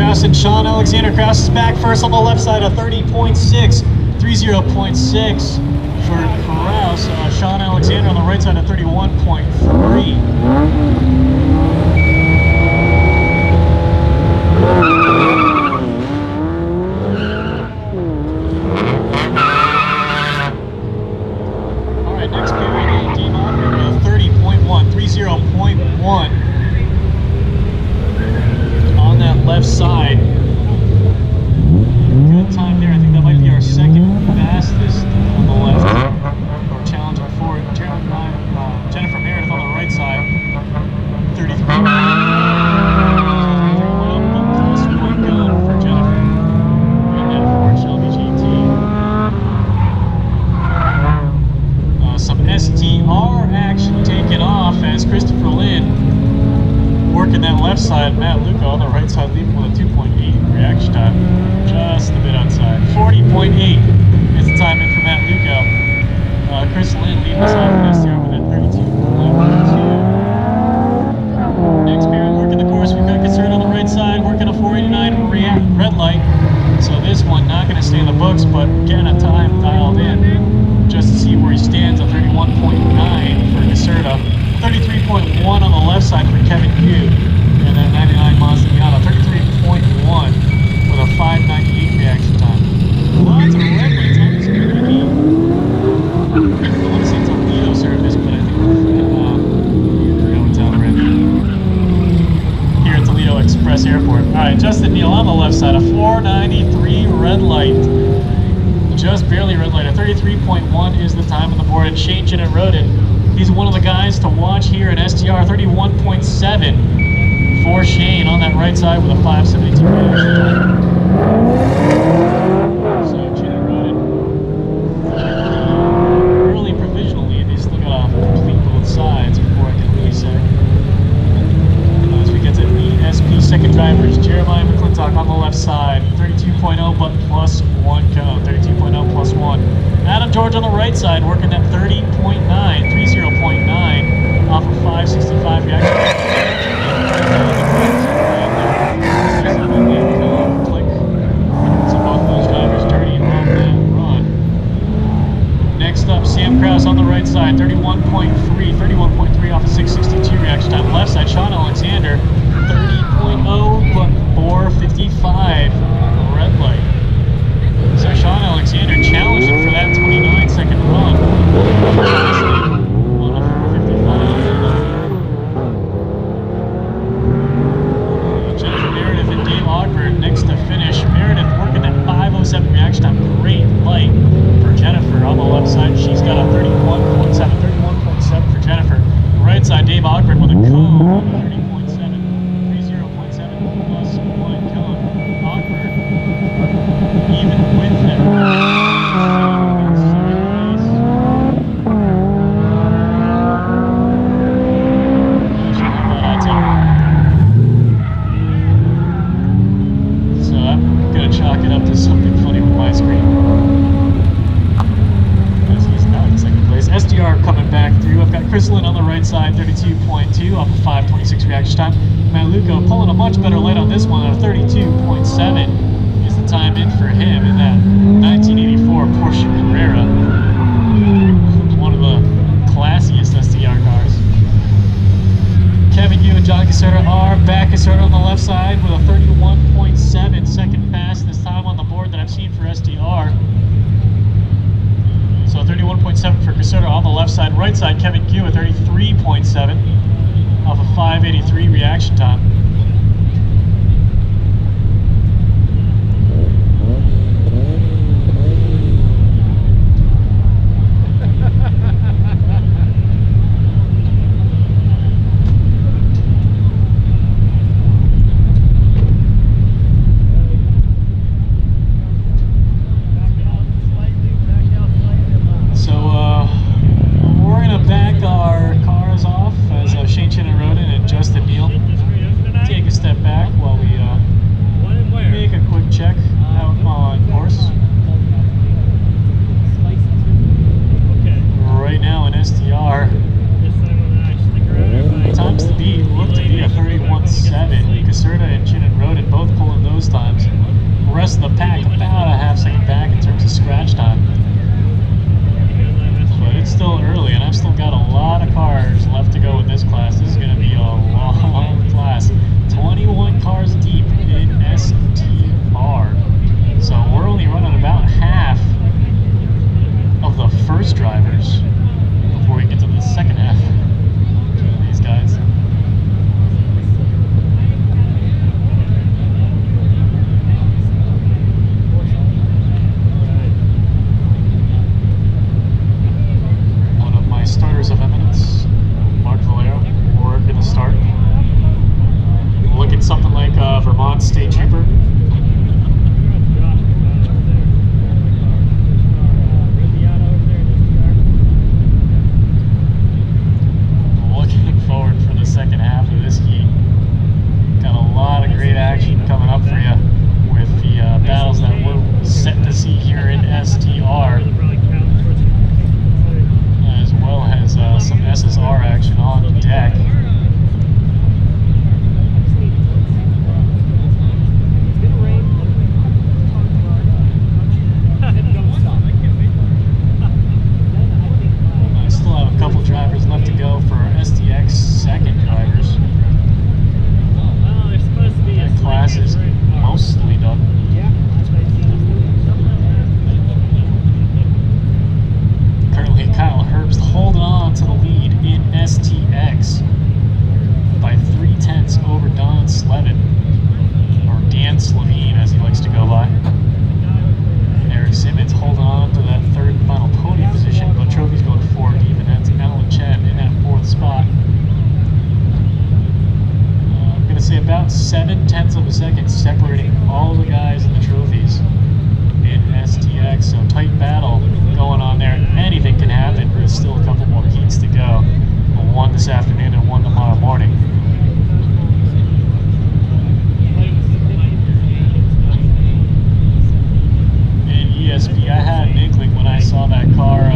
Kraus and Sean Alexander. Kraus is back first on the left side of 30.6, 30.6 for Kraus. Sean Alexander on the right side of 31.3. Alright, next period, Day1 30.1, 30.1 on that left side. Good time there. I think that might be our second fastest on the left. Or challenging for it. Jennifer Meredith on the right side. 33. Plus one gun for Jennifer. And then Ford Shelby GT. Some STR action taken off as Christopher Lynn working that left side. Matt Luca on the right side leaving with a 2.8 reaction time. Just a bit outside. 40.8 is the time in for Matt Luca. Chris Lynn leading us off in STR with that 32.2. Next period working the course. We've got Concert on the right side working a 489 red light. So this one not going to stay in the books, but getting a time dialed in just to see where he stands at 31.9 for Caserta. 33.1 on the left side for Kevin Q, and then 99 Mazda Miata, 33.1 with a 598 reaction time. Lots of red lights on this community. I want to say Toledo service, but I think it's out red. Here at Toledo Express Airport. Alright, Justin Neal on the left side, a 493 red light. Just barely red light. A 33.1 is the time on the board, and Shane Chinnan rode it. He's one of the guys to watch here at STR. 31.7 for Shane on that right side with a 572 reaction time. So Chinnan rode it early provisionally. They still got to complete both sides before I can really say. As we get to ESP second drivers, Jeremiah McClintock on the left side, 32.0 but plus one cone, 32.0 plus one. Adam George on the right side working that 30.9 off of 565 reaction. Click. So both those drivers dirty on that run. Next up, Sam Kraus on the right side, 31.3 off of 662 reaction time. Left side, Sean Alexander, 30.0 but 455 red light. So Sean Alexander challenged him for that 29-second run. On a 455. Jennifer Meredith and Dave Ogburn next to finish. Meredith working that 507 reaction time. Great light for Jennifer on the left side. She's got a 31.7 for Jennifer. Right side, Dave Ogburn with a cone on the 30.7 plus one cone. Ogburn even with that. So I'm gonna chalk it up to something funny with my screen. As he's now in second place. SDR coming back through. I've got Chris Lynn on the right side, 32.2 off of 526 reaction time. Matt Luca pulling a much better light on this one at a 32.7. Time in for him in that 1984 Porsche Carrera. One of the classiest STR cars. Kevin Yu and John Caserta are back. Caserta on the left side with a 31.7 second pass this time on the board that I've seen for STR. So 31.7 for Caserta on the left side. Right side, Kevin Q at 33.7 off of 583 reaction time. Slovene, as he likes to go by. Eric Simmons holding on to that third and final podium position, but trophy's going 4 deep, and that's Alan Chen in that 4th spot. I'm going to say about 7/10 of a second separating all the guys in the trophies in STX, so tight battle going on there. Anything can happen. There's still a couple more heats to go. One this afternoon and one tomorrow morning. And ESP, I had an inkling when I saw that car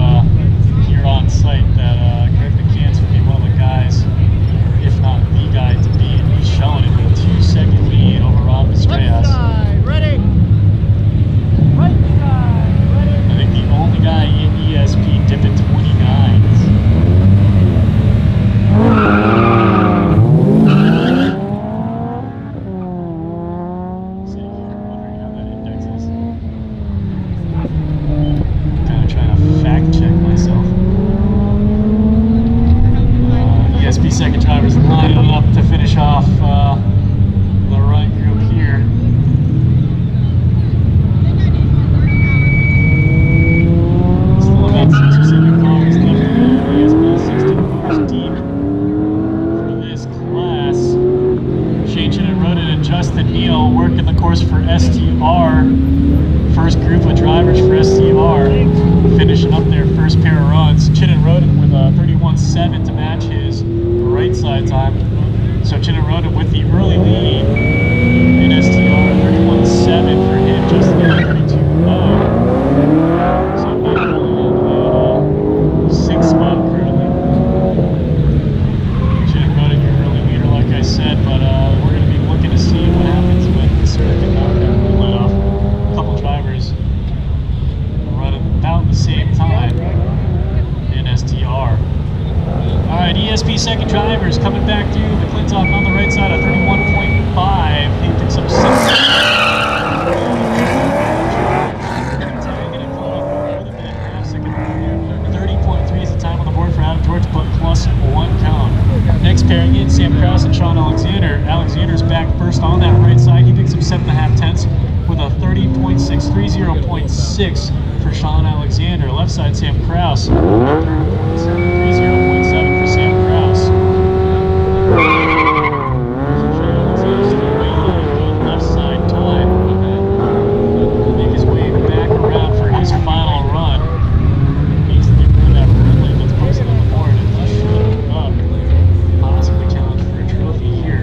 here on site that Greg McCants would be one of the guys, or if not the guy to beat. He's showing it with a 2-second lead over Rob Estrellas. Ready? I think the only guy in ESP dipping 29s. Sitting here wondering how that index is. Kind of trying to fact check myself. ESP second drivers lining up to finish off the run group here. Still about 6 or 7 cars left to go. ESP 16 cars deep for this class. Shane Roden and Justin Neal working the course for STR. First group of drivers for STR finishing up their first pair of runs. Chin Roden with a 31.7 to match his right side time. So Chin Roden with the early lead in STR, 31.7 for him. Justin Neal 32.0. So not holding on to that 6th spot currently. Chin Roden your early leader, like I said, but we're going to be looking to see what happens when the circuit let off. A couple drivers running about the same time in STR. Alright, ESP second drivers coming back through McClintock on the right side at 31.5. He picks up 6. Tagging and closing with a minute and a half second. 30.3 is the time on the board for Adam George, but plus 1 cone. Next pairing in, Sam Krause and Sean Alexander. Alexander's back first on that right side. He picks up 7.5 tenths with a 30.6, 30.6 for Sean Alexander. Left side, Sam Krause. 30.7 for Sam Krause. Left side time. Make his way back around for his final run. Needs to get rid of that red light that's posted on the board and he should up. Possibly challenge for a trophy here.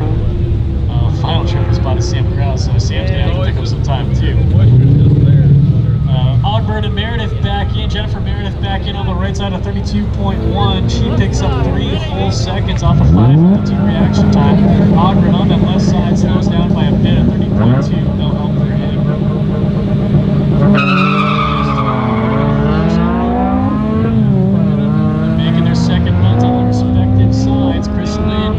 Final trophy spot is Sam Krause, so Sam's gonna have to pick up some time too. Ogburn and Meredith back in. Jennifer Meredith back in on the right side of 32.1. She picks up 3 whole seconds off of 5:52 reaction time. Ogburn on that left side slows down by a bit at 30.2. No help for him. Making their second runs on their respective sides. Chris Lynn,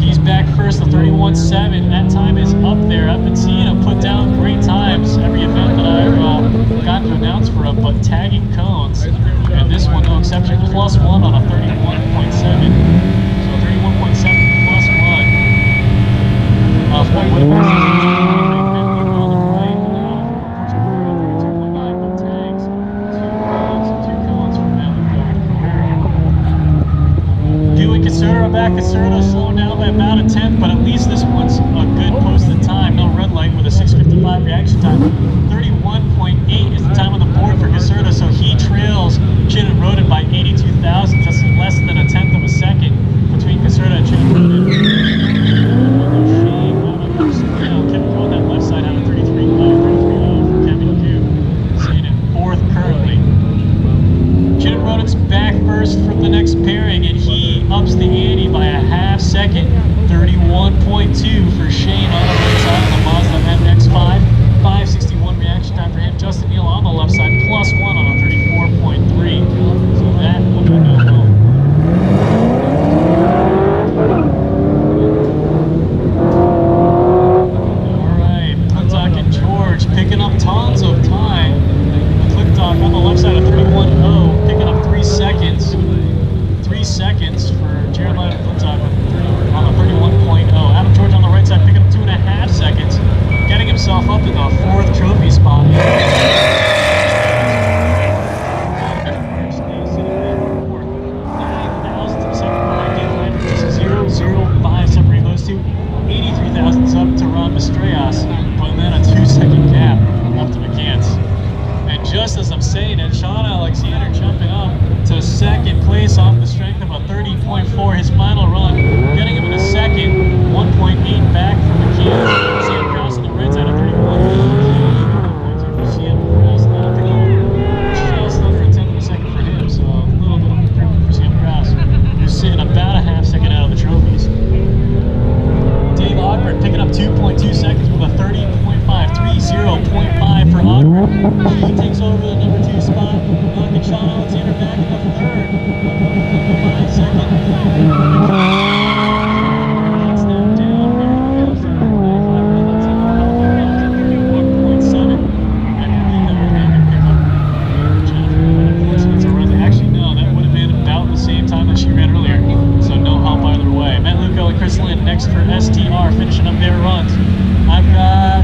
he's back first at 31.7. That time is up there. I've been seeing him put down great times every event that I've gotten to announce for him, but tagging cones. And this one, no exception, plus 1 on a 31.7. So 31.7 plus 1. What would have been on the right, 32.9, but tags 2 cones from Alan George. Dewey Caserta back. Caserta slowing down by about a 10th, but at least this one's a good posted time. No red light with a 6:55 reaction time. 31.8 is the time on the board for Caserta, so he trails Chin and Roden by 82 thousandths. That's but then a 2-second gap up to McCants. And just as I'm saying it, Sean Alexander jumping up to second place off the strength of a 30.4, his final run, getting him in a second, 1.8 back from McCants. Sam Krause on the right side of 31. Sam Krause, just under a tenth of a second for him, so a little bit of improvement for Sam Krause, who's sitting about a half second out of the trophies. Dave Ogburn picking up 2.2 seconds with a 30.5 for Ogburn. He takes over the number 2 spot, knocking Sean Alexander back in the third. 5 second. It's now down here to the left. 31.7. I believe that would have pick up Jennifer. Unfortunately, it's a run. Actually, no, that would have been about the same time that she ran earlier. So no help either way. Matt Luco and Chris Lynn next for STR, finishing up their runs. I've got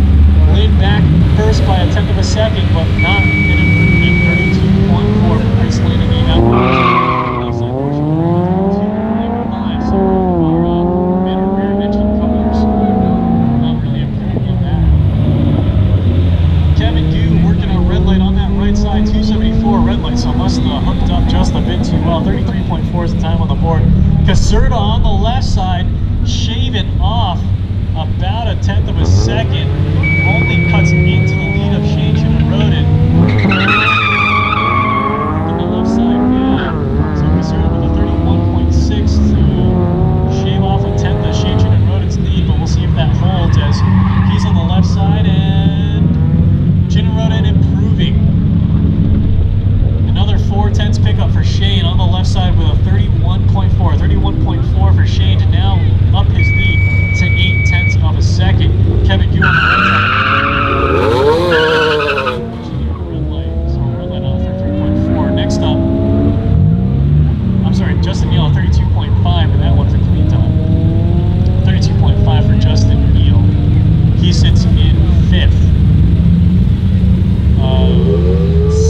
Lynn back first by a tenth of a second, but not an improvement. 32.4 for Chris Lynn in the outside portion. 32.5. So our mid or rear engine couplers not really improving in that. Kevin Gu working on red light on that right side, 274 red light, so must have hooked up just a bit too well. 33.4 is the time on the board. Caserta on the left side, shaving off about a tenth of a second, only cuts into the lead of Shane Roden. On the left side, yeah. So Caserta with a 31.6 to shave off a tenth of Shane Roden's lead, but we'll see if that holds as he's on the left side and Shane Roden improving. Another 4/10 pickup for Shane on the left side with a 31.4. 31.4 for Shane to now up his lead to 8/10 of a second. Kevin Gu on the right side. Red light. So red light on 33.4. Next up, I'm sorry, Justin Neal 32.5, and that one's a clean time. 32.5 for Justin Neal. He sits in 5th.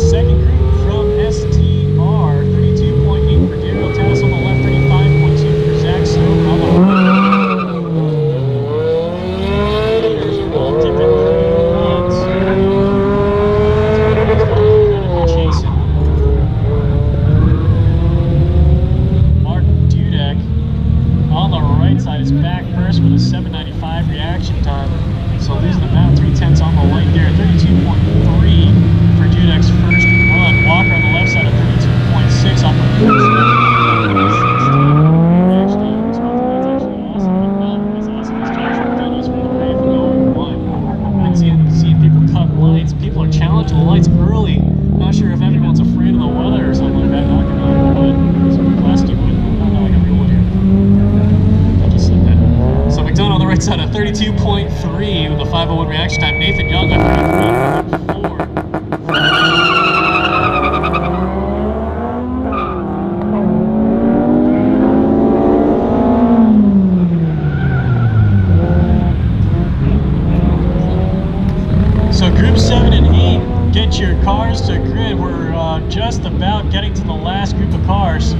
Second group from STR, 32.8 for Gabriel Tass on the left, 35.2 for Zach Stover on the right. Mark Dudek on the right side is back first with a 7.95 reaction time, so losing about 3/10 on the light there. 32.3 for Dudek's first run. Walker on the left side of 32.6 off the first run. People are challenging the lights early. Not sure if everyone's afraid of the weather or something like that. Knocking on wood. Some plastic wood. Not like a real wood here. I just said that. So McDonough on the right side at 32.3 with a 5:01 reaction time. Nathan Young at 33.4. So group 7 and 8, get your cars to grid. We're just about getting to the last group of cars.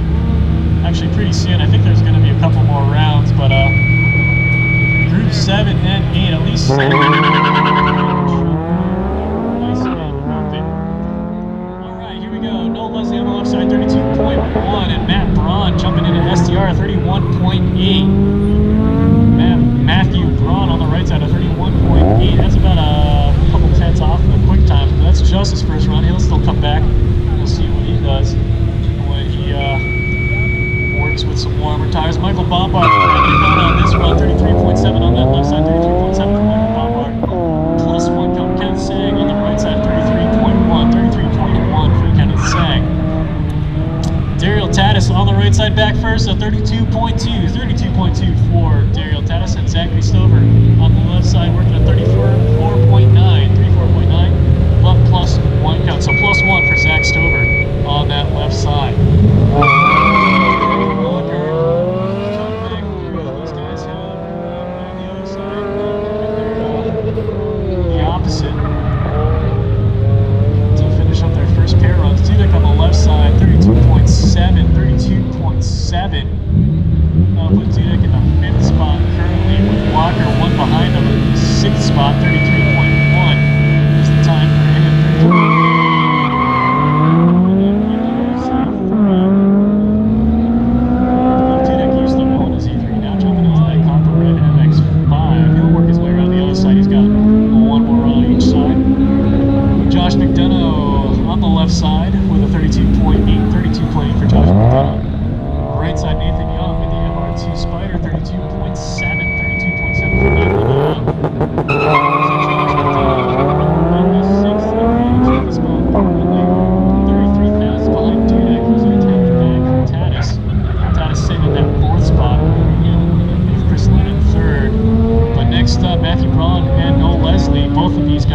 Actually pretty soon. I think there's going to be a couple more rounds, but group 7 and 8, at least. Nice moving. Alright, here we go. Noel Leslie on the left side, 32.1, and Matt Braun jumping into STR, 31.8. Matthew Braun on the right side of 31.8. That's about a couple tenths off the quick times, but that's just his first run. He'll still come back. We'll see what he does when he works with some warmer tires. Michael Bombard on this run, 33.7 on that left side, 33.7 for Michael Bombard.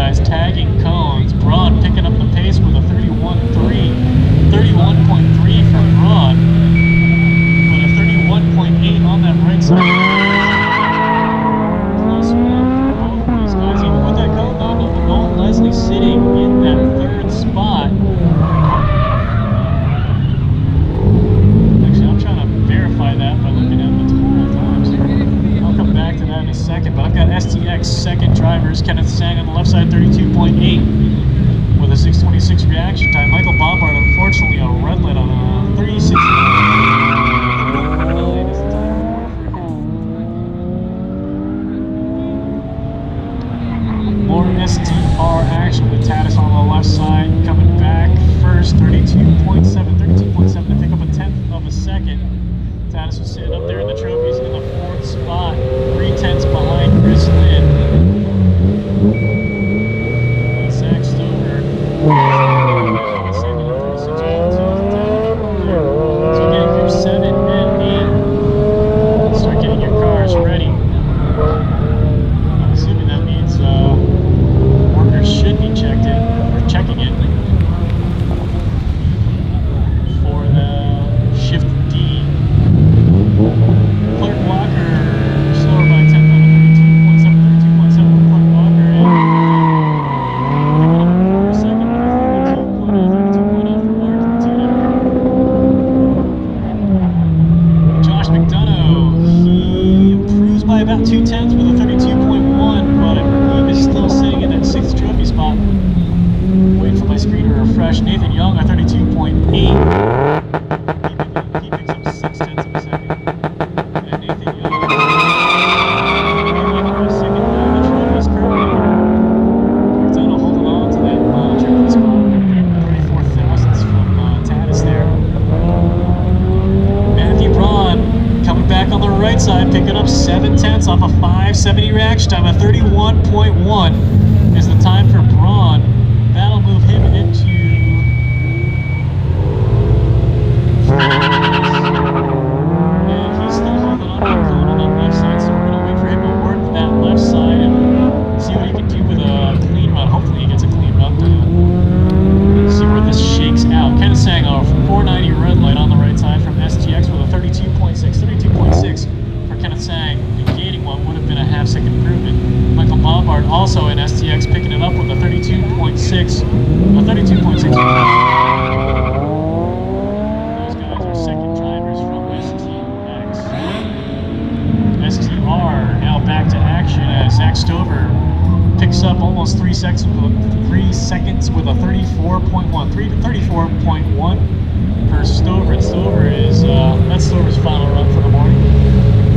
guys tagging cones. Braun picking up the pace with a 31.3. 31.3 for Braun. But a 31.8 on that right side. Close one for both of these guys. Even with that cone, though, Nolan Leslie sitting in that third spot. Actually, I'm trying to verify that by looking at the total times here. I'll come back to that in a second, but I've got STX second drivers. Kenneth Sang on the left side, 32.8 with a 6:26 reaction time. Michael Bombard, unfortunately, a red light on a 36. More STR action with Tatis on the left side coming back first, 32.7 to pick up a tenth of a second. Tatis was sitting up there in the trophies in the fourth spot, 3/10 behind Chris Lynn. Zach Stover. So again, group 7 and 8. Start getting your cars ready. I'm assuming that means workers should be checked in, or checking it, for the shift D. Clark Walker slower by 10 on a 32.7 for Clark Walker, and picking up a quarter second with a 32.0 for Mark Tuna. Josh McDonough, he improves by about 2/10 with a 32.1, but I believe is still sitting in that 6th trophy spot. Waiting for my screen to refresh. Nathan Young, a 32.8. He picks up 6/10 of a second. And Nathan Young, second down the trophies currently. McDonough holding on to that trophy spot. 34 thousandths from Tatis there. Matthew Braun coming back on the right side, picking up 7/10 off a 5:70 reaction time. A 31.1 is the time for Braun. That'll move him into and he's still holding on to the cone on that left side, so we're going to wait for him to work that left side and see what he can do with a clean run. Hopefully he gets a clean run to see where this shakes out. Kenneth Sang, a 490 red light on the right side from STX with a 32.6 for Kenneth Sang, negating what would have been a half-second improvement. Michael Bombard also in STX picking it up with a 32.6. Those guys are second drivers from STX. STR now back to action as Zach Stover picks up almost 3 seconds with a 34.1. 34.1 for Stover. And Stover is that's Stover's final run for the morning.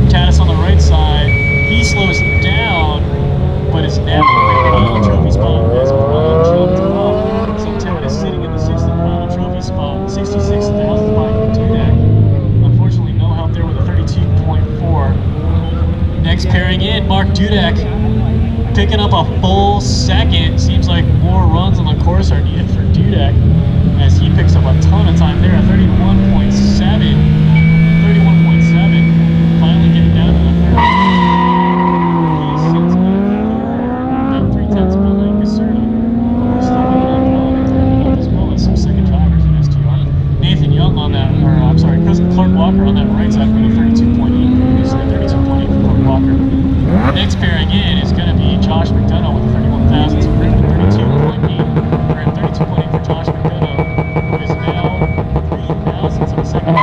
Tatis on the right side, he slows down, but is now in the final trophy spot as Braun jumped off. So Tatis sitting in the 6th and final trophy spot, 66,000 by Dudek. Unfortunately, no help there with a 32.4. Next pairing in, Mark Dudek picking up a full second. Seems like more runs on the course are needed for Dudek as he picks up a ton of time there at 31.7. 31.7. Finally getting down to the third. He sits in about 3/10 behind Caserta. We're still waiting on Braun as well as some second drivers in STR. Nathan Young on that, or I'm sorry, Clark Walker on that right side with a 32.8. Previously 32.8 for Clark Walker. Next pairing in is going to be Josh McDonough with a 31 thousandths improvement, 32.8. Or 32.8 for Josh McDonough, who is now 3 thousandths of a second.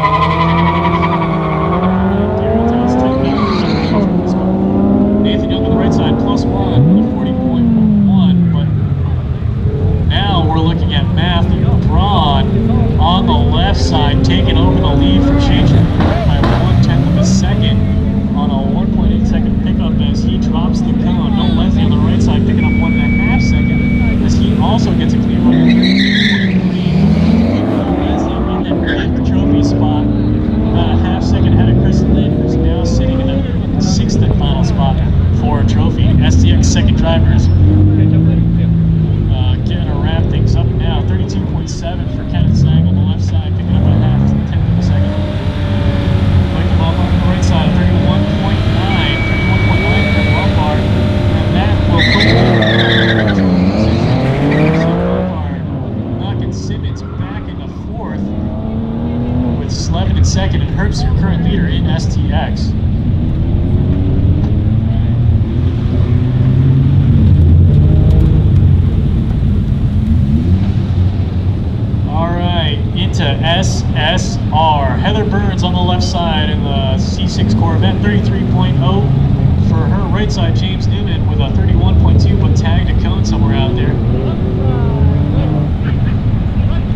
side in the C6 Corvette, 33.0. For her right side, James Newman with a 31.2, but tagged a cone somewhere out there.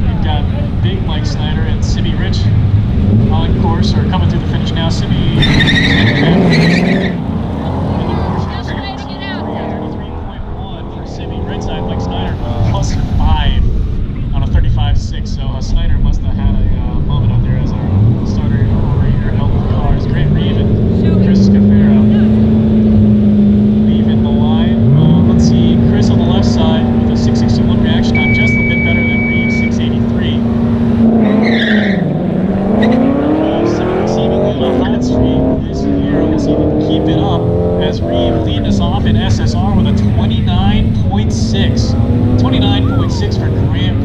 We've got Big Mike Snyder and Sibby Rich on course, or coming through the finish now. Sibby for Sibby, right side, Mike Snyder, plus 5 on a 35.6. So Snyder must have had a moment out there as our starter over here held the cars. Grant Reeve and Chris Scafaro leaving the line. Let's see, Chris on the left side with a 661 reaction time, just a bit better than Reeve, 683. Seemingly on a hot streak this year. We'll see if he can keep it up as Reeve leading us off in SSR with a 29.6. 29.6 for Grant